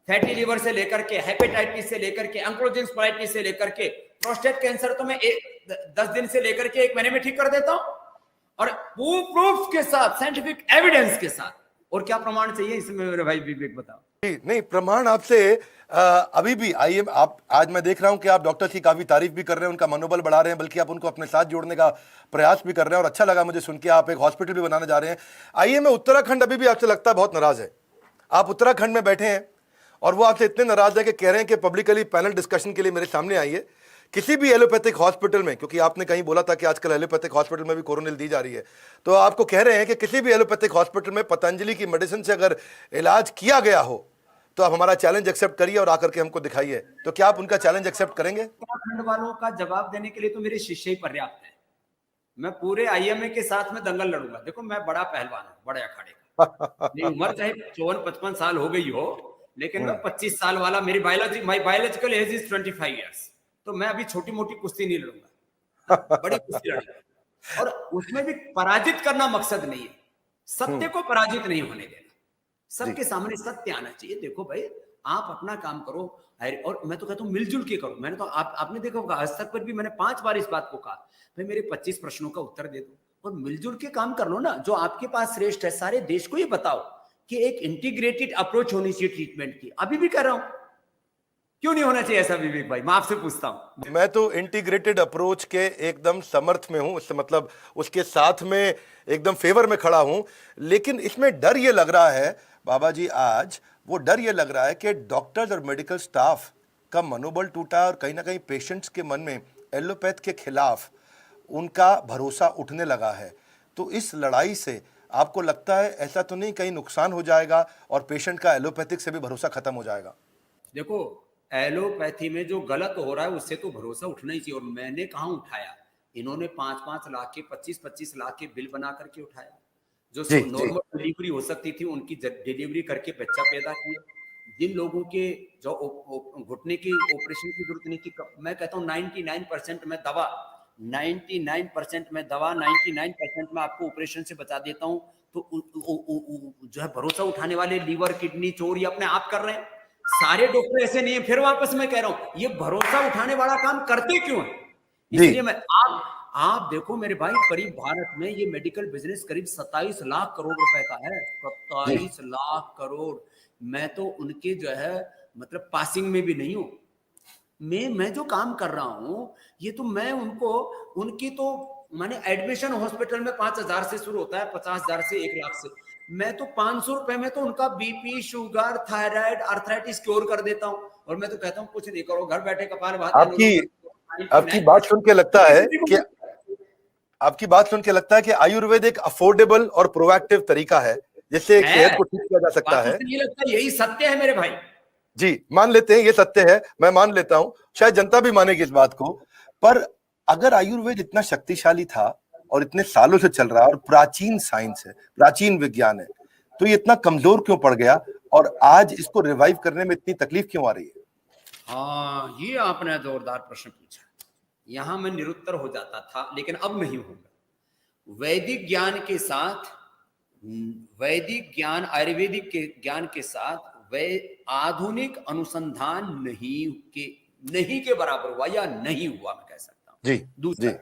फैटी लिवर से लेकर के हेपेटाइटिस से लेकर के एंक्लोजिंग स्पाइटिस से लेकर के प्रोस्टेट कैंसर तो मैं 10 दिन से लेकर के 1 महीने में ठीक कर देता हूं, और प्रूफ के साथ, साइंटिफिक एविडेंस के साथ। और क्या प्रमाण चाहिए इसमें मेरे भाई विवेक बताओ। नहीं, प्रमाण आपसे अभी भी आइए। आप आज मैं देख रहा हूं कि आप डॉक्टर की काफी तारीफ भी कर रहे हैं, उनका मनोबल बढ़ा रहे हैं, बल्कि आप उनको अपने साथ जोड़ने का प्रयास भी कर रहे हैं, और अच्छा लगा मुझे सुन के। आप एक हॉस्पिटल भी बनाने जा रहे हैं। आइए, मैं उत्तराखंड अभी भी आपसे लगता है बहुत नाराज है। आप उत्तराखंड में बैठे हैं और वो आपसे इतने नाराज है कि कह रहे हैं कि पब्लिकली पैनल डिस्कशन के लिए मेरे सामने आइए किसी भी एलोपैथिक हॉस्पिटल में, क्योंकि आपने कहीं बोला था कि आजकल एलोपैथिक हॉस्पिटल में भी कोरोनिल दी जा रही है, तो आपको कह रहे हैं कि किसी भी एलोपैथिक हॉस्पिटल में पतंजलि की मेडिसिन से अगर इलाज किया गया हो तो आप हमारा चैलेंज एक्सेप्ट करिए और आकर के हमको दिखाइए। तो क्या आप उनका चैलेंज एक्सेप्ट करेंगे? उत्तराखंड वालों का जवाब देने के लिए तो मेरे शिष्य ही पर्याप्त है। मैं पूरे आईएमए के साथ में दंगल लड़ूंगा। देखो मैं बड़ा पहलवान हूं, बड़े अखाड़े का। मेरी उम्र चाहे 54-55 साल हो गई हो, लेकिन मैं 25 साल वाला, मेरी my biological age is 25 years. तो मैं अभी छोटी मोटी कुश्ती नहीं लड़ूंगा, बड़ी कुश्ती लड़ूंगा। और उसमें भी पराजित करना मकसद नहीं है, सत्य को पराजित नहीं होने देना, सबके सामने सत्य आना चाहिए। देखो भाई, आप अपना काम करो, और मैं तो कहता हूं मिलजुल के करो। मैंने तो आपने देखा होगा आज तक पर भी मैंने 5 बार इस बात को कहा, भाई मेरे 25 प्रश्नों का उत्तर दे दो और मिलजुल के काम कर लो ना। जो आपके पास श्रेष्ठ है, सारे देश को ये बताओ कि एक इंटीग्रेटेड अप्रोच होनी चाहिए ट्रीटमेंट की। अभी भी कर रहा हूं, क्यों नहीं होना चाहिए ऐसा विवेक भाई? मैं आपसे पूछता हूं। मैं तो इंटीग्रेटेड अप्रोच के एकदम समर्थ में हूं, इससे मतलब उसके साथ में एकदम फेवर में खड़ा हूं। लेकिन इसमें डर ये लग रहा है बाबा जी, आज वो डर ये लग रहा है कि डॉक्टर्स और मेडिकल स्टाफ का मनोबल टूटा है और कहीं ना कहीं पेशेंट्स के मन में एलोपैथ के खिलाफ उनका भरोसा उठने लगा है। तो इस लड़ाई से आपको लगता है ऐसा तो नहीं कहीं नुकसान हो जाएगा और पेशेंट का एलोपैथिक से भी भरोसा खत्म हो जाएगा? देखो, एलोपैथी में जो गलत हो रहा है उससे तो भरोसा उठना ही चाहिए। और मैंने कहां उठाया, इन्होंने 5-5 लाख के, 25-25 लाख के बिल बना करके उठाया। जो नॉर्मल डिलीवरी हो सकती थी उनकी डिलीवरी करके बच्चा पैदा किया। जिन लोगों के जो घुटने की ऑपरेशन की जरूरत नहीं थी, मैं कहता हूँ 99% में दवा, 99% में दवा, 99% में आपको ऑपरेशन से बचा देता हूँ। तो जो है भरोसा उठाने वाले लीवर, किडनी चोर ये अपने आप कर रहे हैं। सारे डॉक्टर ऐसे नहीं है। फिर वापस मैं कह रहा हूं, ये भरोसा उठाने वाला काम करते क्यों है? इसलिए मैं आप देखो मेरे भाई, करीब भारत में ये मेडिकल बिजनेस करीब 27 लाख करोड़ रुपए का है। 27 लाख करोड़। मैं तो उनके जो है मतलब पासिंग में भी नहीं हूं। मैं जो काम कर रहा हूं, ये तो मैं उनकी तो माने एडमिशन हॉस्पिटल में 5,000 से शुरू होता है, 50,000 से 1 लाख से। मैं तो 500 रुपए में तो उनका BP, sugar, thyroid, arthritis cure कर देता हूं। और मैं तो कहता हूं कुछ नहीं करो, घर बैठे कपालभाति आपकी बात सुन के लगता है कि आपकी बात सुन के लगता है कि आयुर्वेद एक अफोर्डेबल और प्रोएक्टिव तरीका है जिससे एक सेहत को ठीक किया जा सकता बातों है। से नहीं लगता, यही सत्य है मेरे भाई। जी, मान लेते हैं ये सत्य है, मैं मान लेता हूं, शायद जनता भी मानेगी इस बात को। पर अगर आयुर्वेद इतना शक्तिशाली था और इतने सालों से चल रहा है और प्राचीन साइंस है, प्राचीन विज्ञान है, तो ये इतना कमजोर क्यों पड़ गया और आज इसको रिवाइव करने में इतनी तकलीफ क्यों आ रही है? हाँ, ये आपने जोरदार प्रश्न पूछा। यहां मैं निरुत्तर हो जाता था, लेकिन अब नहीं होगा। वैदिक ज्ञान के साथ, वैदिक ज्ञान आयुर्वेदिक के ज्ञान के साथ वे आधुनिक अनुसंधान नहीं के बराबर हुआ या नहीं हुआ, मैं कह सकता हूं। जी, दूसरा, जी,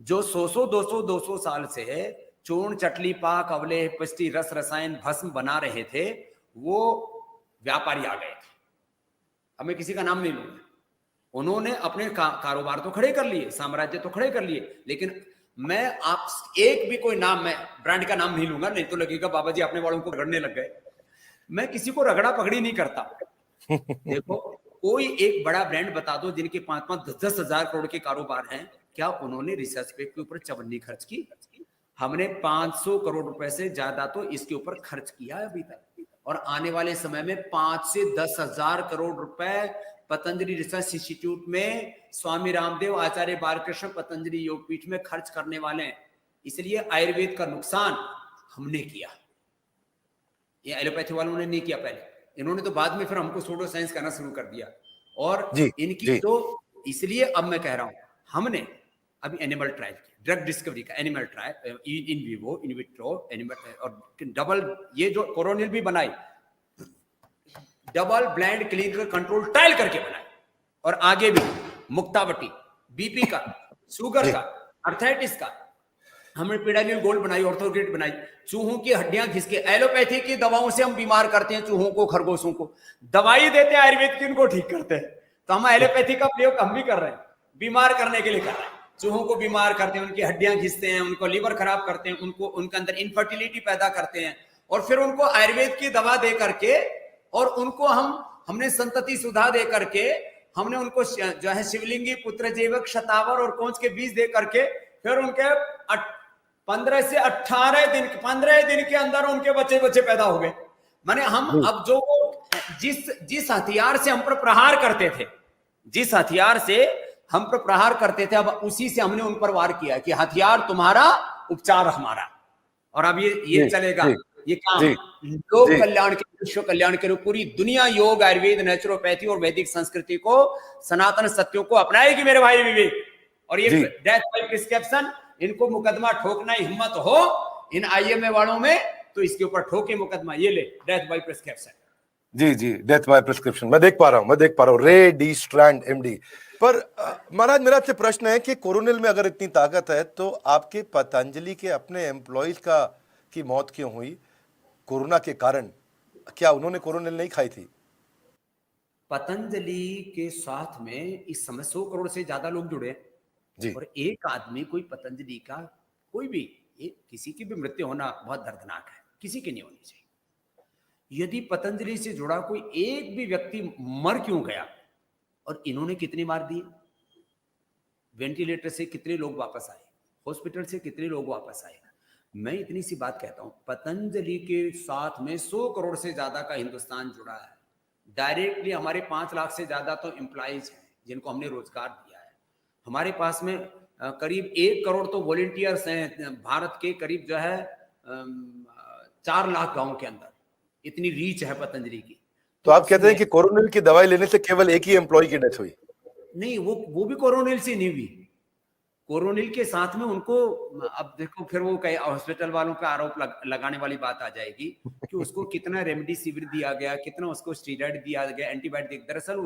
जो 200 साल से है चूर्ण चटली पाक अवलेह पुष्टि रस रसायन भस्म बना रहे थे, वो व्यापारी आ गए थे। अब मैं किसी का नाम नहीं लूंगा। उन्होंने अपने कारोबार तो खड़े कर लिए, साम्राज्य तो खड़े कर लिए, लेकिन मैं आप एक भी कोई नाम, मैं ब्रांड का नाम नहीं लूंगा, नहीं तो लगेगा बाबा जी अपने वालों को रगड़ने लग गए। मैं किसी को रगड़ा पकड़ी नहीं करता। देखो, कोई एक बड़ा ब्रांड बता दो जिनके 5-5, 10-10 हजार करोड़ के कारोबार हैं, क्या उन्होंने रिसर्च पे के ऊपर चवन्नी खर्च की? हमने 500 करोड़ रुपए से ज्यादा तो इसके ऊपर खर्च किया है अभी तक, और आने वाले समय में 5 से 10 हजार करोड़ रुपए पतंजलि रिसर्च इंस्टीट्यूट में स्वामी रामदेव, आचार्य बालकृष्ण, पतंजलि योगपीठ में खर्च करने वाले हैं। इसलिए आयुर्वेद का नुकसान हमने किया, ये एलोपैथी वालों ने नहीं किया पहले। इन्होंने तो बाद में फिर हमको सूडो साइंस करना शुरू कर दिया, और जी, इनकी जी, तो इसलिए अब मैं कह रहा हूं, हमने अभी एनिमल ट्रायल किया, ड्रग डिस्कवरी का animal trial, in vivo, in vitro, animal, और डबल, ये जो कोरोनिल भी बनाई, double blind clinical control trial करके बनाई, और आगे भी मुक्तावटी, बीपी का, शुगर का, अर्थराइटिस का, हमने पिडानिल गोल्ड बनाई, ऑर्थोग्रेट बनाई। चूहों की हड्डियां घिस के, एलोपैथी की दवाओं से हम बीमार करते हैं चूहों को, खरगोशों को, दवाई देते हैं आयुर्वेद की, उनको ठीक करते हैं। तो हम एलोपैथी का प्रयोग हम भी कर रहे हैं, बीमार करने के लिए कर रहे हैं। चूहों को बीमार करते हैं, उनकी हड्डियां घिसते हैं, उनको लीवर खराब करते हैं, उनको उनके अंदर इनफर्टिलिटी पैदा करते हैं, और फिर उनको आयुर्वेद की दवा दे करके, और उनको हमने संतति सुधा दे करके, हमने उनको जो है शिवलिंगी, पुत्र जेवक, शतावर और कोंच के बीज दे करके, फिर उनके 15 से 18 दिन, 15 दिन के अंदर उनके बच्चे पैदा हो गए। माने हम अब जो जिस हथियार से हम पर प्रहार करते थे, जिस हथियार से हम पर प्रहार करते थे, अब उसी से हमने उन पर वार किया कि हथियार तुम्हारा, उपचार हमारा। और अब ये चलेगा, ये काम लोक कल्याण के, विश्व कल्याण के लिए पूरी दुनिया योग, आयुर्वेद, नेचुरोपैथी और वैदिक संस्कृति को, सनातन सत्यों को अपनाएगी मेरे भाई विवेक। और ये डेथ बाय प्रिस्क्रिप्शन, इनको मुकदमा ठोकना ही हिम्मत हो इन आईएमए वालों में, तो इसके ऊपर ठोके मुकदमा, ये ले डेथ बाय प्रिस्क्रिप्शन। जी, जी, डेथ बाय प्रिस्क्रिप्शन, मैं देख पा रहा हूं, रे डी स्ट्रैंड एमडी। पर महाराज, मेरा आपसे प्रश्न है कि कोरोनिल में अगर इतनी ताकत है, तो आपके पतंजलि के अपने एम्प्लॉइज की मौत क्यों हुई कोरोना के कारण? क्या उन्होंने कोरोनिल नहीं खाई थी? पतंजलि के साथ में इस समय 100 करोड़ से ज्यादा लोग जुड़े हैं, और एक आदमी, कोई पतंजलि का, कोई भी, किसी की भी मृत्यु होना बहुत दर्दनाक है, किसी की नहीं होनी चाहिए। यदि पतंजलि से जुड़ा कोई एक भी व्यक्ति मर क्यों गया, और इन्होंने कितनी मार दी, वेंटिलेटर से कितने लोग वापस आए, हॉस्पिटल से कितने लोग वापस आए। मैं इतनी सी बात कहता हूं, पतंजलि के साथ में 100 करोड़ से ज्यादा का हिंदुस्तान जुड़ा है। डायरेक्टली हमारे 5 लाख से ज्यादा तो एम्प्लॉइज हैं जिनको हमने रोजगार दिया है। हमारे पास में करीब 1 करोड़ तो वॉलेंटियर्स हैं भारत के, करीब जो है 4 लाख गांव के अंदर, इतनी रीच है पतंजलि की। तो आप कहते हैं कि कोरोनिल की दवाई लेने से केवल एक ही एम्प्लॉय की डेथ हुई? नहीं, वो भी कोरोनिल से नहीं हुई। कोरोनिल के साथ में उनको, अब देखो फिर वो कई हॉस्पिटल वालों पे आरोप लगाने वाली बात आ जाएगी कि उसको कितना रेमडेसिविर दिया गया, कितना उसको स्टीरॉइड दिया गया, एंटीबायोटिक। दरअसल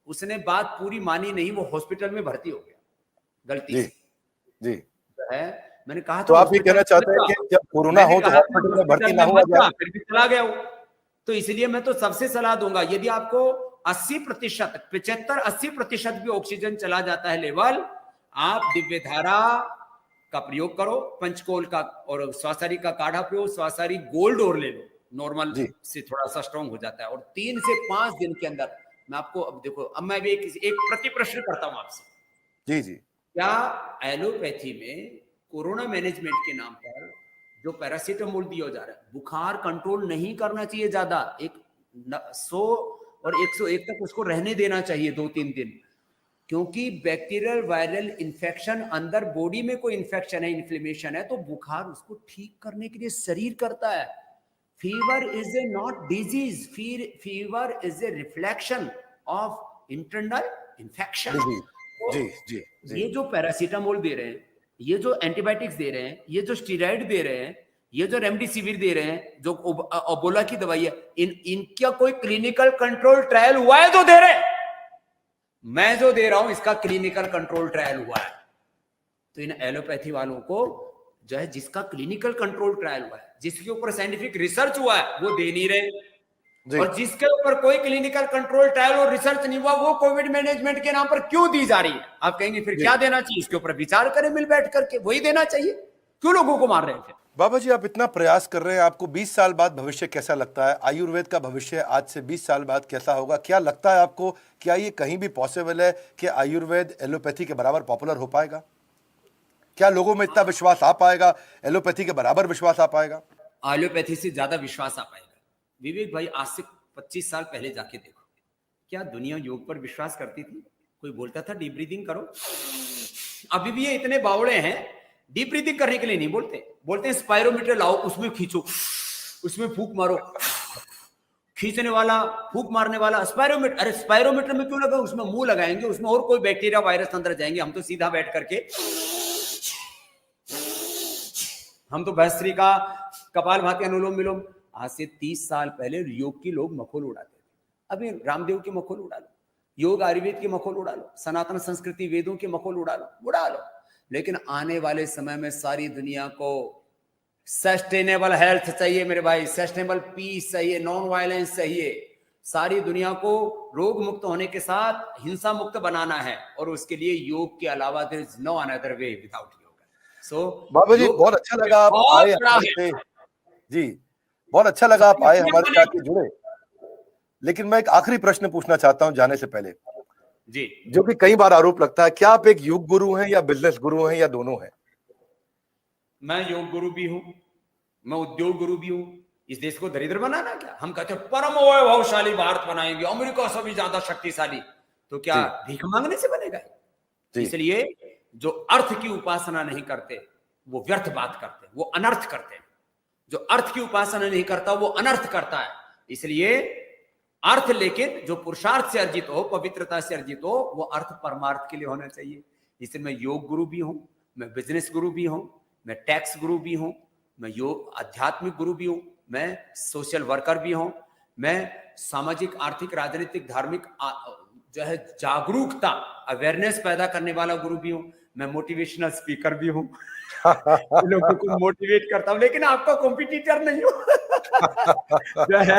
उसने बात पूरी मानी नहीं, वो हॉस्पिटल में भर्ती हो गया गलती से। जी, है, मैंने कहा तो आप ये कहना चाहते हैं कि जब कोरोना हो तो हॉस्पिटल में भर्ती ना हुआ जाए, फिर भी चला गया वो। तो इसलिए मैं तो सबसे सलाह दूंगा, यदि आपको 80%, 75-80% भी ऑक्सीजन चला जाता है लेवल, आप दिव्य धारा का प्रयोग करो, पंचकोल का और स्वासारी का काढ़ा पियो, स्वासारी गोल्ड और ले लो, नॉर्मल से थोड़ा सा स्ट्रॉन्ग हो जाता है। और 3 से 5 दिन के अंदर मैं आपको, अब देखो, अब मैं भी एक प्रति प्रश्न करता हूं आपसे, जी जी क्या एलोपैथी में कोरोना मैनेजमेंट के नाम पर जो पैरासीटामोल दिया जा रहा है, बुखार कंट्रोल नहीं करना चाहिए ज्यादा, 100 और 101 तक उसको रहने देना चाहिए 2-3 दिन, क्योंकि बैक्टीरियल वायरल इंफेक्शन अंदर बॉडी में कोई इंफेक्शन है, इन्फ्लेमेशन है, तो बुखार उसको ठीक करने के लिए शरीर करता है। Fever is a not disease, fever is a reflection of internal infection. जी जी जी जी ये जो पैरासीटामोल दे रहे हैं, ये जो एंटीबायोटिक्स दे रहे हैं, ये जो स्टीरॉइड दे रहे हैं, ये जो रेमडेसिविर दे रहे हैं, जो ओबोला की दवाई है, इनका कोई क्लिनिकल कंट्रोल ट्रायल हुआ है तो दे रहे हैं। मैं जो दे रहा हूं इसका क्लिनिकल कंट्रोल ट्रायल हुआ है। तो इन एलोपैथी वालों को जो है, जिसका क्लिनिकल कंट्रोल ट्रायल हुआ है, जिसके ऊपर साइंटिफिक रिसर्च हुआ है, वो दे नहीं रहे, जी। और जिसके ऊपर कोई क्लिनिकल कंट्रोल ट्रायल और रिसर्च नहीं हुआ, वो कोविड मैनेजमेंट के नाम पर क्यों दी जा रही है? आप कहेंगे फिर क्या देना चाहिए? इसके ऊपर विचार करें मिल बैठ करके, वही देना चाहिए। क्यों लोगों को मार रहे हैं? बाबा जी, आप इतना प्रयास कर रहे हैं, आपको 20 साल बाद भविष्य कैसा लगता है? आयुर्वेद का भविष्य आज से 20 साल बाद कैसा होगा? क्या लगता है आपको, क्या ये कहीं भी पॉसिबल है कि आयुर्वेद एलोपैथी के बराबर पॉपुलर हो पाएगा? क्या लोगों में इतना विश्वास आ पाएगा, एलोपैथी के बराबर विश्वास आ पाएगा? एलोपैथी से ज्यादा विश्वास आ पाएगा। विवेक भाई, आज से 25 साल पहले जाके देखो, क्या दुनिया योग पर विश्वास करती थी? कोई बोलता था डीप ब्रीदिंग करो? अभी भी ये इतने बावड़े हैं, डीप ब्रीदिंग करने के लिए नहीं बोलते, बोलते हैं स्पायरोमीटर लाओ, उसमें खींचो, उसमें फूंक मारो। खींचने वाला, फूंक मारने वाला स्पायरोमीटर। अरे स्पायरोमीटर में क्यों लगा? उसमें मुंह लगाएंगे, उसमें और कोई बैक्टीरिया वायरस अंदर जाएंगे। हम तो सीधा बैठ करके, हम तो भस्त्री का कपालभाति, अनुलोम विलोम। आज से 30 साल पहले योग की लोग मखौल उड़ाते थे, अभी रामदेव की मखौल उड़ा लो, योग आयुर्वेद की मखौल उड़ा लो, सनातन संस्कृति वेदों की मखौल उड़ा लो। लेकिन आने वाले समय में सारी दुनिया को सस्टेनेबल हेल्थ चाहिए मेरे भाई, सस्टेनेबल पीस चाहिए, नॉन वायलेंस चाहिए। सारी दुनिया को रोग मुक्त होने के साथ हिंसा मुक्त बनाना है, और उसके लिए योग के अलावा there is no another way without yoga. So बाबा जी, बहुत अच्छा लगा आप आए हमारे से। जी, बहुत अच्छा लगा आप आए हमारे साथ के जुड़े। लेकिन मैं एक आखिरी प्रश्न पूछना चाहता हूं जाने से पहले जी, जो कि कई बार आरोप लगता है, क्या आप एक योग गुरु हैं या बिजनेस गुरु हैं या दोनों हैं? मैं योग गुरु भी हूं, मैं उद्योग गुरु भी हूं। इस देश को दरिद्र बनाना क्या? हम कहते हैं परम वैभवशाली भारत बनाएंगे, अमेरिका से भी ज्यादा शक्तिशाली। तो क्या भीख मांगने से बनेगा? इसलिए जो अर्थ की उपासना नहीं करते वो व्यर्थ बात करते, वो अनर्थ करते हैं। जो अर्थ की उपासना नहीं करता वो अनर्थ करता है। इसलिए अर्थ, लेकिन जो पुरुषार्थ से अर्जित हो, पवित्रता से अर्जित हो, वो अर्थ परमार्थ के लिए होना चाहिए। इसलिए मैं योग गुरु भी हूं, मैं बिजनेस गुरु भी हूं, मैं टैक्स गुरु भी हूं, मैं योग आध्यात्मिक गुरु भी हूं, मैं सोशल वर्कर भी हूं, मैं सामाजिक, आर्थिक, राजनीतिक, धार्मिक जो है जागरूकता, अवेयरनेस पैदा करने वाला गुरु भी हूं, मैं मोटिवेशनल स्पीकर भी हूं। लोगों को मोटिवेट करता हूं, लेकिन आपका कॉम्पिटिटर नहीं हूं। जो है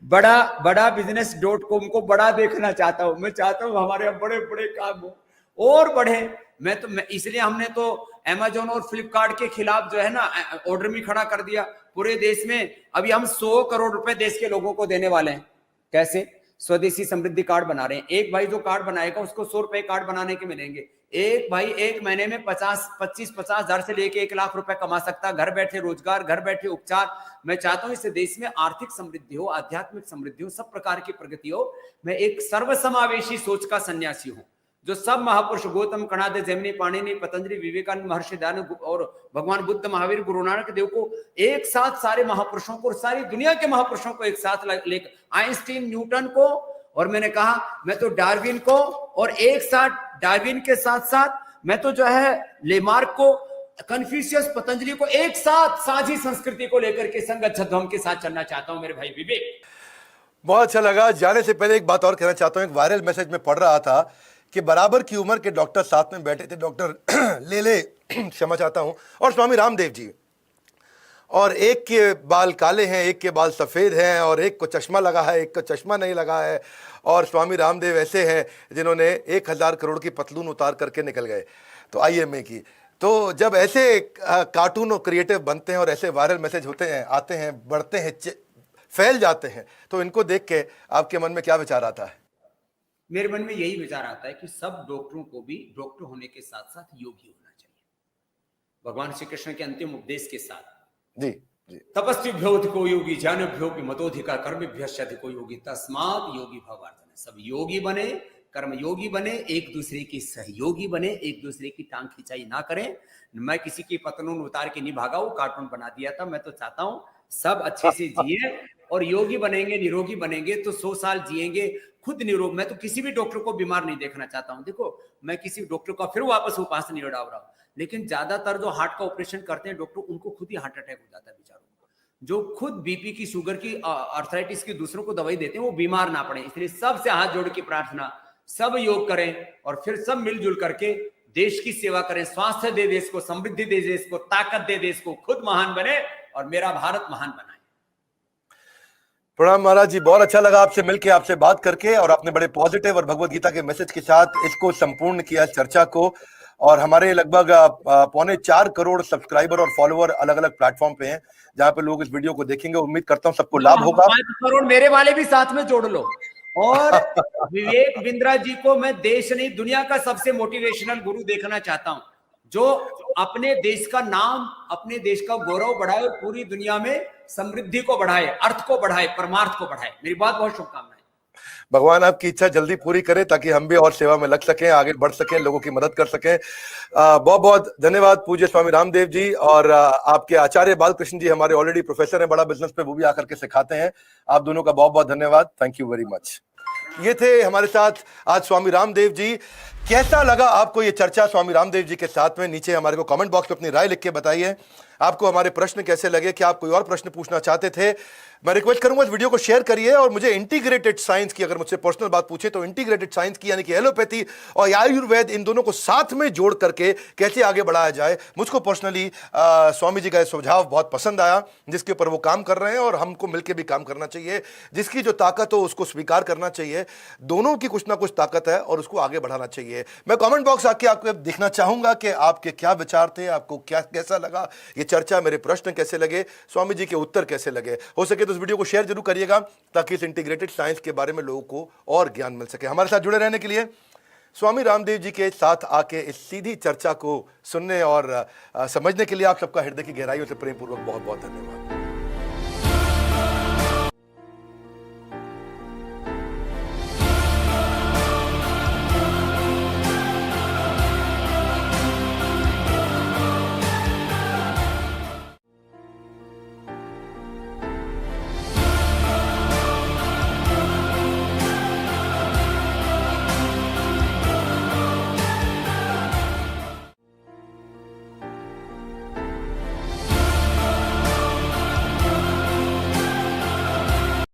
बड़ा business.com को बड़ा देखना चाहता हूं। मैं चाहता हूं हमारे बड़े बड़े काम हो और बढ़े। मैं इसलिए हमने तो Amazon और फ्लिपकार्ट के खिलाफ जो है ना ऑर्डर भी खड़ा कर दिया पूरे देश में। अभी हम 100 करोड़ रुपए देश के लोगों को देने वाले हैं। कैसे? स्वदेशी समृद्धि कार्ड बना रहे हैं। एक भाई जो कार्ड बनाएगा उसको 100 रुपए कार्ड बनाने के मिलेंगे। एक भाई एक महीने में 25 हजार से लेके 1 लाख रुपए कमा सकता है। घर बैठे रोजगार, घर बैठे उपचार। मैं चाहता हूं इस देश में आर्थिक समृद्धि हो, आध्यात्मिक समृद्धि हो, सब प्रकार की प्रगति हो। मैं एक सर्वसमावेशी सोच का सन्यासी हूं, जो सब महापुरुष गौतम, कणाद, जैमिनी, पाणिनि, पतंजलि, विवेकानंद, महर्षि दयानंद और भगवान बुद्ध, महावीर, गुरु नानक देव को एक साथ, सारे महापुरुषों को और सारी दुनिया के महापुरुषों को एक साथ लेकर, आइंस्टीन, न्यूटन को, और मैंने कहा मैं तो डार्विन को, और एक साथ डार्विन के साथ साथ मैं तो जो है लेमार्क को, कन्फ्यूशियस, पतंजलि को एक साथ साझी संस्कृति को लेकर के संगच्छध्वम के साथ चलना चाहता हूं मेरे भाई विवेक। बहुत अच्छा लगा। जाने से पहले एक बात और कहना चाहता हूं। एक वायरल मैसेज में पढ़ रहा था कि बराबर की उम्र के डॉक्टर साथ में बैठे थे, डॉक्टर लेले क्षमा चाहता हूं, और स्वामी रामदेव जी, और एक के बाल काले हैं, एक के बाल सफ़ेद हैं, और एक को चश्मा लगा है, एक को चश्मा नहीं लगा है, और स्वामी रामदेव ऐसे हैं जिन्होंने 1000 करोड़ की पतलून उतार करके निकल गए तो IMA की। तो जब ऐसे कार्टून और क्रिएटिव बनते हैं और ऐसे वायरल मैसेज होते हैं, आते हैं, बढ़ते हैं, फैल जाते हैं, तो इनको देख के आपके मन में क्या विचार आता है? मेरे मन में यही विचार आता है कि सब डॉक्टरों को भी डॉक्टर होने के साथ साथ योगी होना चाहिए, भगवान श्री कृष्ण के अंतिम उपदेश के साथ। जी जी। तपस्विभ्योऽधिको योगी ज्ञानिभ्योऽपि मतोऽधिकः कर्मिभ्यश्चाधिको योगी तस्मात् योगी भवार्जुन। सब योगी बने, कर्म योगी बने, एक दूसरे की सहयोगी बने, एक दूसरे की टांग खिंचाई ना करें। मैं किसी की पतलून उतार के नहीं भागा, वो कार्टून बना दिया था। मैं तो चाहता हूं सब अच्छे से जिए और योगी बनेंगे, निरोगी बनेंगे तो 100 साल जिएंगे खुद निरोग। मैं तो किसी भी डॉक्टर को बीमार नहीं देखना चाहता हूं। देखो, मैं किसी डॉक्टर का फिर वापस उपास नहीं उड़ा रहा हूं, लेकिन ज्यादातर जो हार्ट का ऑपरेशन करते हैं डॉक्टर, उनको खुद ही हार्ट अटैक हो जाता है बेचारों को। जो खुद बीपी की, शुगर की, आर्थराइटिस की दूसरों को दवाई देते हैं वो बीमार ना पड़े। इसलिए सबसे हाथ जोड़ के प्रार्थना, सब योग करें और फिर सब मिलजुल करके देश की सेवा करें। स्वास्थ्य दे देश को, समृद्धि दे देश को, ताकत दे देश को, खुद महान बने और मेरा भारत महान बनाए। प्रणाम महाराज जी, बहुत अच्छा लगा आपसे मिलके, आपसे बात करके, और आपने बड़े पॉजिटिव और भगवत गीता के मैसेज के साथ इसको संपूर्ण किया चर्चा को। और हमारे लगभग 3.25 करोड़ सब्सक्राइबर और फॉलोअर अलग अलग प्लेटफॉर्म पे हैं जहां पे लोग इस वीडियो को देखेंगे। उम्मीद करता हूं सबको लाभ होगा। 5 करोड़ मेरे वाले भी साथ में जोड़ लो। और विवेक बिंद्रा जी को मैं देश नहीं दुनिया का सबसे मोटिवेशनल गुरु देखना चाहता हूं, जो अपने देश का नाम, अपने देश का गौरव बढ़ाए और पूरी दुनिया में समृद्धि को बढ़ाए, अर्थ को बढ़ाए, परमार्थ को बढ़ाए। मेरी बहुत बहुत शुभकामनाएं। भगवान आपकी इच्छा जल्दी पूरी करे ताकि हम भी और सेवा में लग सकें, आगे बढ़ सकें, लोगों की मदद कर सकें। बहुत बहुत धन्यवाद पूज्य स्वामी रामदेव जी। और आपके आचार्य बालकृष्ण जी हमारे ऑलरेडी प्रोफेसर हैं बड़ा बिजनेस पे, वो भी आकर के सिखाते हैं। आप दोनों का बहुत बहुत धन्यवाद। Thank you very much. ये थे हमारे साथ आज स्वामी रामदेव जी। कैसा लगा आपको ये चर्चा स्वामी रामदेव जी के साथ में? नीचे हमारे को कमेंट बॉक्स में अपनी राय लिख के बताइए। आपको हमारे प्रश्न कैसे लगे? क्या आप कोई और प्रश्न पूछना चाहते थे? मैं रिक्वेस्ट करूंगा इस वीडियो को शेयर करिए। और मुझे इंटीग्रेटेड साइंस की, अगर मुझसे पर्सनल बात पूछे तो इंटीग्रेटेड साइंस की, यानी कि एलोपैथी और आयुर्वेद, इन दोनों को साथ में जोड़ करके कैसे आगे बढ़ाया जाए, मुझको पर्सनली स्वामी जी का सुझाव बहुत पसंद आया, जिसके ऊपर वो काम कर रहे हैं और हमको मिलकर भी काम करना चाहिए। जिसकी जो ताकत हो उसको स्वीकार करना चाहिए। दोनों की कुछ ना कुछ ताकत है और उसको आगे बढ़ाना चाहिए। मैं कमेंट बॉक्स आके आपको देखना चाहूंगा कि आपके क्या विचार थे, आपको क्या कैसा लगा ये चर्चा, मेरे प्रश्न कैसे लगे, स्वामी जी के उत्तर कैसे लगे। हो सके तो इस वीडियो को शेयर जरूर करिएगा ताकि इस इंटीग्रेटेड साइंस के बारे में लोगों को और ज्ञान मिल सके। हमारे साथ जुड़े रहने के लिए, स्वामी रामदेव जी के साथ आके इस सीधी चर्चा को सुनने और समझने के लिए आप सबका हृदय की गहराइयों से प्रेमपूर्वक बहुत बहुत धन्यवाद।